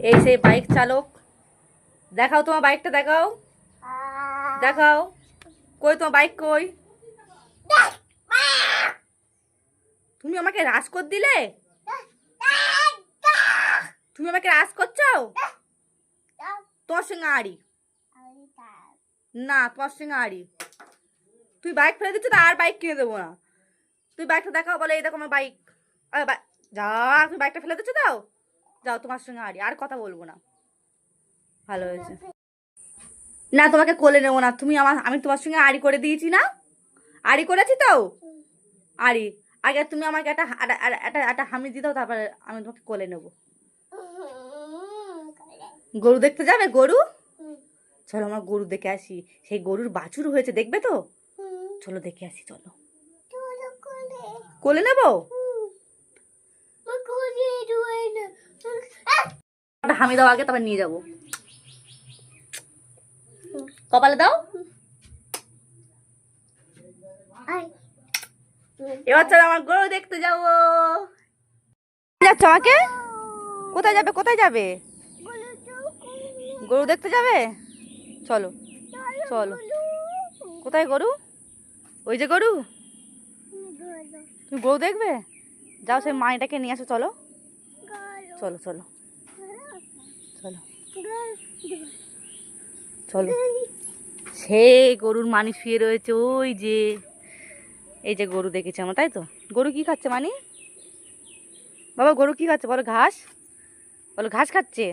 এই সেই বাইক চালক। দেখাও তোমার বাইকটা, দেখাও দেখাও। কই তোমার বাইক কই? তুমি আমাকে রাজ কর দিলে? তুমি আমাকে রাজ করছো? তোমার সঙ্গে আড়ি না, তোমার সঙ্গে আড়ি। তুই বাইক ফেলে দিচ্ছ তো আর বাইক কিনে দেবো না। তুই বাইকটা দেখাও, বলে এই দেখো আমার বাইক। যা, তুমি বাইকটা ফেলে দিচ্ছ, দাও যাও, তোমার সঙ্গে আড়ি, আর কথা বলবো না। ভালো হয়েছে। না, তোমাকে কোলে নেবো না। আমি তোমার সঙ্গে আড়ি করে দিয়েছি না? আড়ি করেছি তো? আড়ি। আগে তুমি আমাকে একটা হামি দিয়ে দাও, তারপরে আমি তোমাকে কোলে নেবো। গরু দেখতে যাবে? গরু? চলো আমরা গরু দেখে আসি। সেই গরুর বাছুর হয়েছে, দেখবে তো? চলো দেখে আসি, চলো। কোলে নেবো? হামি দাও আগে, তারপর নিয়ে যাবো। কপালে দাও। এবার চলো আমার গরু দেখতে যাবো। যাচ্ছ আমাকে? কোথায় যাবে, কোথায় যাবে? গরু দেখতে যাবে? চলো চলো। কোথায় গরু? ওই যে গরু। তুমি গরু দেখবে? যাও, সেই মাইটাকে নিয়ে আসো, চলো চলো চলো চলো চলো। সেই গরুর মানি শুয়ে রয়েছে ওই যে। এই যে গরু দেখেছি আমরা, তাই তো? গরু কি খাচ্ছে মানি? বাবা গরু কি খাচ্ছে বলো? ঘাস। বলো ঘাস খাচ্ছে।